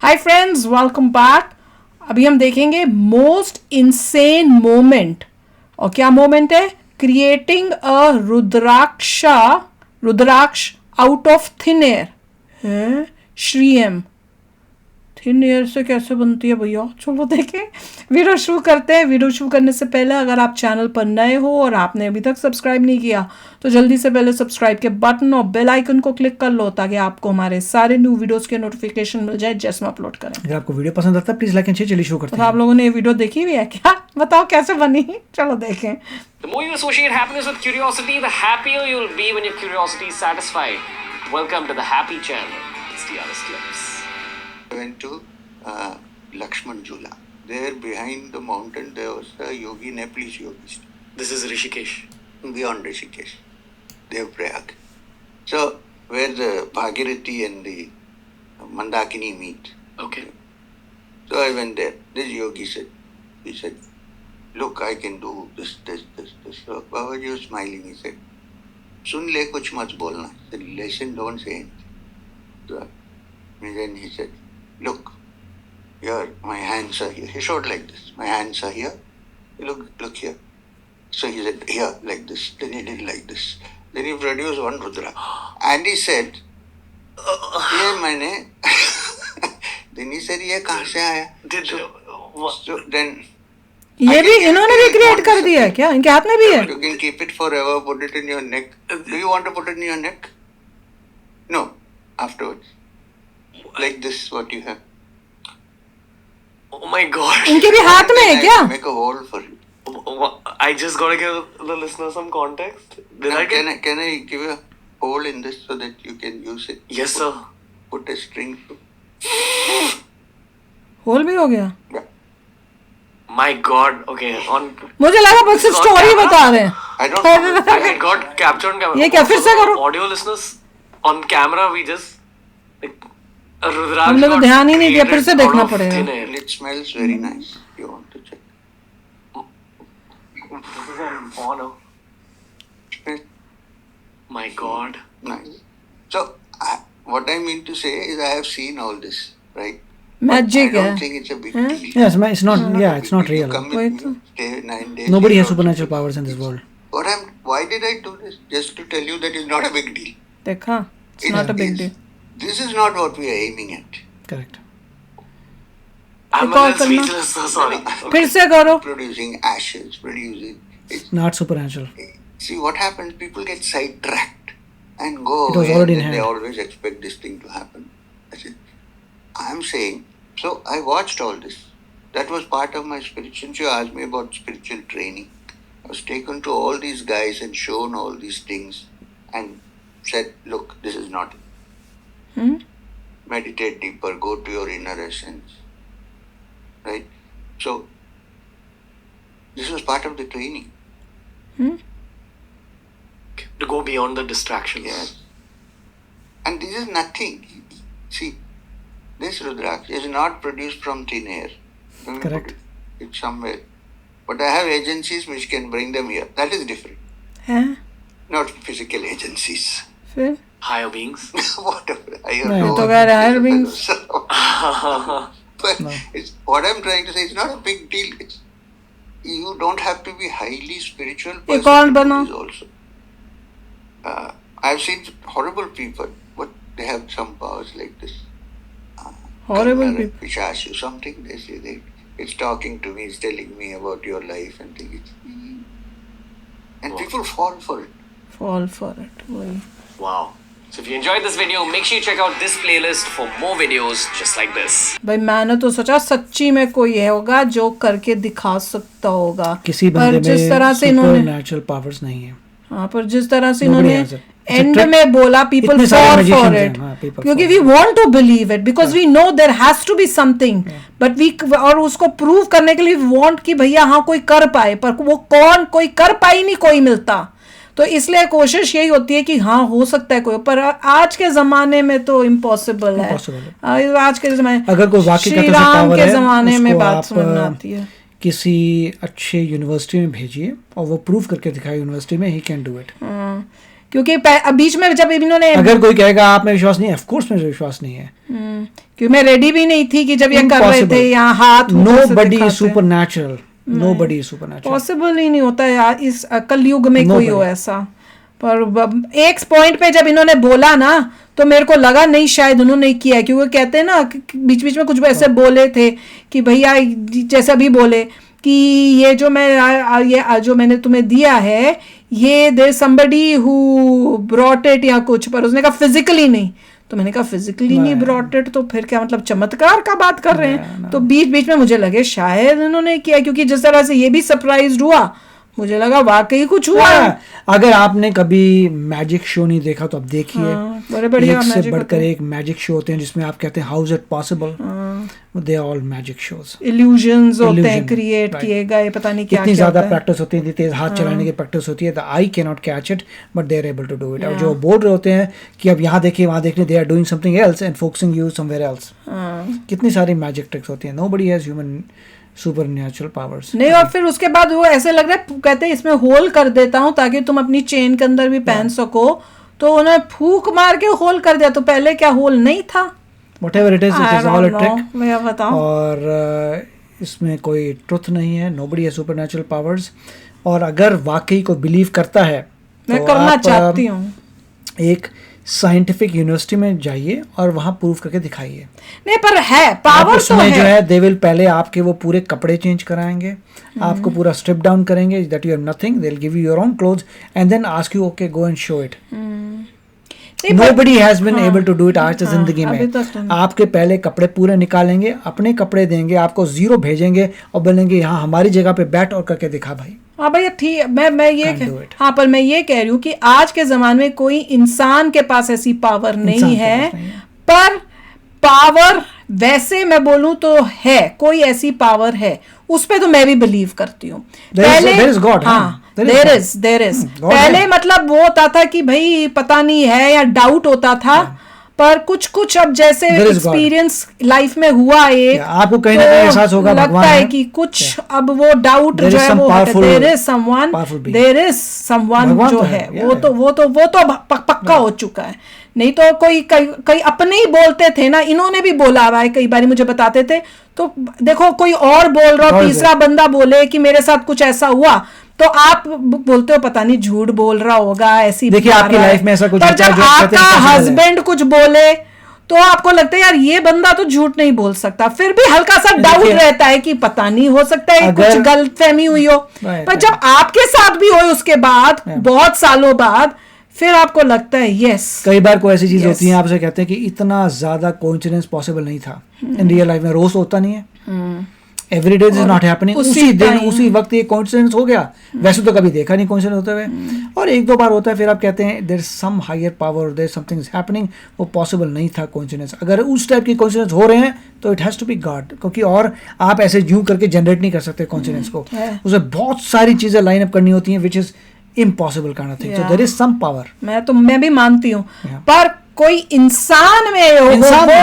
Hi friends, welcome back. अभी हम देखेंगे मोस्ट इंसेन मोमेंट। और क्या मोमेंट है? Creating a rudraksha out of thin air है। श्री एम थिन एयर से कैसे बनती है भैया? चलो देखें, वीडियो शुरू करते हैं। वीडियो शुरू करने से पहले अगर आप चैनल पर नए हो और आपने अभी तक सब्सक्राइब नहीं किया तो जल्दी से पहले सब्सक्राइब के बटन और बेल आइकन को क्लिक कर लो ताकि आपको हमारे सारे न्यू वीडियोस के नोटिफिकेशन मिल जाए जैसे हम अपलोड करें। अगर आपको वीडियो पसंद आता है प्लीज लाइक एंड शेयर। चलिए शुरू करते तो हैं। आप लोगों ने ये वीडियो देखी हुई है क्या? बताओ कैसे बनी? चलो देखें। The more you associate happiness with curiosity, the happier you'll be when your curiosity is satisfied. Welcome to the Happy Channel. It's the Honest Clips. I went to Lakshman Jula. There behind the mountain there was a yogi, Nepalese yogist. This is Rishikesh. Beyond Rishikesh, Devrayag. So where the Bhagirathi and the Mandakini meet. Okay. So I went there. This yogi said, he said, look, I can do this. So Babaji was smiling. He said, sun le kuch mat bolna. I said, listen, don't say anything. So, and then he said, look, here, my hands are here. He showed like this. My hands are here. Look here. So he said, here, like this. Then he did like this. Then he produced one Rudra. And he said, ये मैंने then he said, ये कहाँ से आया? So then ये भी इन्होंने भी क्रिएट कर दिया है क्या? इनके हाथ में भी है? you can keep it forever, put it in your neck. Do you want to put it in your neck? No, afterwards. Like this, what you have. Oh my God. इनके भी हाथ में है क्या? Make a hole for you. I just gotta give the listener some context. Did I get? Can I give a hole in this so that you can use it? Yes, sir. Put a string. Hole भी हो गया? Yeah. My God. Okay. On. मुझे लगा बस This is on story camera? बता रहे हैं। I don't. I got captured on camera. ये क्या फिर से For the करो? Audio listeners on camera, we just like a Rudraksh हमने तो got ध्यान ही नहीं दिया, फिर से created देखना out of पड़ेगा। thin air. It smells very nice. You want to check? This is an honor. Smells My God. nice. So what I mean to say is I have seen all this, right? Magic I है। don't think it's a big Huh? deal. Yes, it's not. Yeah, it's not You real. come Wait. with me, stay 9 days. Nobody you has don't- supernatural powers in this world. Why did I do this? Just to tell you that it's not a big deal. देखा? It's It not a big is- deal. This is not what we are aiming at. Correct. I'm a Recall little करना। speechless. So sorry. फिर से करो। Producing ashes, producing. Not supernatural. See what happens? People get sidetracked and go It was away, already and in then they hand. always expect this thing to happen. I said, I'm saying. So I watched all this. That was part of my spiritual. Since you asked me about spiritual training, I was taken to all these guys and shown all these things, and said, "Look, this is not it. Hmm? Meditate deeper. Go to your inner essence." Right. So this was part of the training. To go beyond the distractions. Yes. And this is nothing. See, this Rudraksh is not produced from thin air. Correct. It's somewhere. But I have agencies which can bring them here. That is different. हैं? Not physical agencies. फिर? Higher beings. Whatever. I No, know. तो कह रहे higher beings. But No. it's, what I'm trying to say is not a big deal. It's, you don't have to be highly spiritual person कौन to do बना? this also. I've seen horrible people, but they have some powers like this. Horrible Kandara, people. which asks you something, they say it's talking to me, it's telling me about your life and things. And people fall for it. Fall for it. वही। Wow. So if you enjoyed this video, make sure you check out this playlist for more videos just like this. भाई मैंने तो सोचा सच्ची में कोई है होगा जो करके दिखा सकता होगा। किसी पर बंदे जिस तरह में से इन्होंने supernatural powers नहीं है. हाँ पर जिस तरह से Nobody इन्होंने has it. It's a and trick. में बोला पीपल इतने सारे फॉर magicians फॉर हैं, इट हाँ, people क्योंकि fall we for want to believe it because we know there has to be something but we और उसको प्रूव करने के लिए वांट कि भैया हाँ कोई कर पाए पर वो कौन कोई कर पाई नहीं कोई मिलता तो इसलिए कोशिश यही होती है कि हाँ हो सकता है कोई पर आज के जमाने में तो इम्पॉसिबल है Impossible आज के जमाने अगर कोई वाकई का श्री तो राम power के है, जमाने में उसको बात आप, समझ में आती है किसी अच्छे यूनिवर्सिटी में भेजिए और वो प्रूव करके दिखाए यूनिवर्सिटी में ही कैन डू इट. क्योंकि बीच में जब इन्होंने अगर कोई कहेगा आप में विश्वास नहीं है, ऑफ कोर्स मेरे विश्वास नहीं है. क्योंकि मैं रेडी भी नहीं थी कि जब ये कर रहे थे यहाँ हाथ Nobody is supernatural. Nobody is supernatural. Possible ही नहीं होता यार इस कलयुग में कोई हो ऐसा। पर एक पॉइंट पे जब इन्होंने बोला ना तो मेरे को लगा नहीं शायद उन्होंने किया, क्योंकि कहते हैं ना बीच बीच में कुछ ऐसे बोले थे कि भैया जैसा भी बोले कि ये जो मैंने तुम्हें दिया है ये there somebody who brought it या कुछ, पर उसने कहा फिजिकली नहीं। तो मैंने कहा फिजिकली नहीं ब्रॉट इट तो फिर क्या मतलब चमत्कार का बात कर रहे हैं। तो बीच बीच में मुझे लगे शायद इन्होंने किया, क्योंकि जिस तरह से ये भी सरप्राइज्ड हुआ मुझे लगा वाकई कुछ हुआ है। अगर आपने कभी मैजिक शो नहीं देखा तो आप देखिए, बड़े बढ़िया एक से बढ़कर एक मैजिक शो होते हैं जिसमें आप कहते हैं how is it possible, they are all magic shows, illusions होते हैं क्रिएट किए गए, पता नहीं क्या कितनी ज्यादा प्रैक्टिस होती है, तेज हाथ चलाने की प्रैक्टिस होती है, the I can not catch it but they are able to do it. और जो बोल रहे होते हैं कि अब यहाँ देखिए वहाँ देखिए, they are doing something else and focusing you somewhere else. कितनी सारी मैजिक ट्रिक्स होती हैं, nobody has human supernatural powers नहीं। और फिर उसके बाद वो ऐसे लग रहा है कहते हैं इसमें होल कर देता हूँ ताकि तुम अपनी चेन के अंदर भी पहन सको, तो उन्होंने फूक मार के होल कर दिया। तो पहले क्या होल नहीं था? Whatever it is all a trick. मैं बताऊं और इसमें कोई ट्रुथ नहीं है, नोबडी हैज सुपरनैचुरल पावर्स। और अगर वाकई को बिलीव करता है मैं तो करना आप चाहती हूँ एक साइंटिफिक यूनिवर्सिटी में जाइए और वहां प्रूव करके दिखाइए। नहीं पर है पावर तो है। जो है दे विल पहले आपके वो पूरे कपड़े चेंज कराएंगे, आपको पूरा स्ट्रिप डाउन करेंगे that you have nothing, they will give you your own clothes and then ask you okay go and show it. Nobody has been able to do it आज तक जिंदगी में। आपके पहले कपड़े पूरे निकालेंगे, अपने कपड़े देंगे, आपको जीरो भेजेंगे और बोलेंगे यहाँ हमारी जगह पे बैठ और करके दिखा भाई। हाँ भैया ठीक, मैं ये हाँ पर मैं ये कह रही हूँ कि आज के जमाने में कोई इंसान के पास ऐसी पावर नहीं है, पर पावर वैसे मैं बोलूं तो है, कोई ऐसी पावर है, उस पे तो मैं भी बिलीव करती हूँ। पहले देयर इज पहले मतलब वो होता था कि भाई पता नहीं है या डाउट होता था, पर कुछ अब जैसे एक्सपीरियंस लाइफ में हुआ है आपको कहीं ना कहीं एहसास होगा लगता है कि कुछ अब वो डाउट जो है वो देयर इज समवन जो है वो तो पक्का हो चुका है। नहीं तो कई अपने ही बोलते थे ना, इन्होंने भी बोला हुआ है कई बार मुझे बताते थे। तो देखो कोई और बोल रहा हो, तीसरा बंदा बोले कि मेरे साथ कुछ ऐसा हुआ, तो आप बोलते हो पता नहीं झूठ बोल रहा होगा, ऐसी देखिए आपकी लाइफ में ऐसा कुछ होता है। जब आपका हस्बैंड कुछ बोले तो आपको लगता है यार ये बंदा तो झूठ नहीं बोल सकता, फिर भी हल्का सा डाउट रहता है कि पता नहीं हो सकता है कुछ गलतफहमी हुई हो। पर जब आपके साथ भी हो उसके बाद बहुत सालों बाद फिर आपको लगता है यस। कई बार कोई ऐसी चीज होती है आपसे कहते हैं कि इतना ज्यादा कोइंसिडेंस पॉसिबल नहीं था इन रियल लाइफ में, रोज होता नहीं है, every day is not happening, उसी दिन उसी वक्त ये कोइंसिडेंस हो गया। वैसे तो कभी देखा नहीं कोइंसिडेंस होते हुए, और एक दो बार होता है फिर आप कहते हैं there is some higher power, there something is happening, वो पॉसिबल नहीं था कोइंसिडेंस। अगर उस टाइप की कोइंसिडेंस हो रहे हैं तो it has to be God, क्योंकि और आप ऐसे यूं करके जनरेट नहीं कर सकते कोइंसिडेंस को, उसे बहुत सारी चीजें लाइन अप करनी होती हैं which is impossible kind of thing. So there is some power. मैं भी मानती हूँ, पर कोई इंसान में वो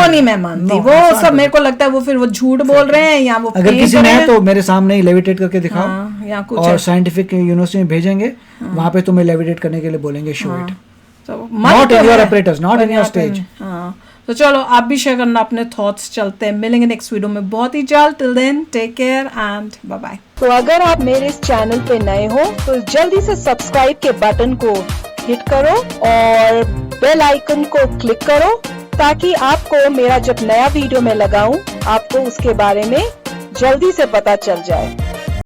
नहीं मैं मानती। वो सब मेरे को लगता है वो फिर वो झूठ बोल रहे हैं या वो अगर किसी में है तो मेरे सामने ही लेविटेट करके दिखाओ या कुछ और साइंटिफिक यूनिवर्सिटी में भेजेंगे, वहां पे तुम्हें लेविटेट करने के लिए बोलेंगे show it, not in your apparatus, not in your stage. तो चलो आप भी शेयर करना अपने थॉट्स। चलते हैं, मिलेंगे नेक्स्ट वीडियो में बहुत ही जल्द। Till then take care and bye bye. तो अगर आप मेरे इस चैनल पे नए हो तो जल्दी से सब्सक्राइब के बटन को हिट करो और बेल आइकन को क्लिक करो, ताकि आपको मेरा जब नया वीडियो मैं लगाऊं आपको उसके बारे में जल्दी से पता चल जाए।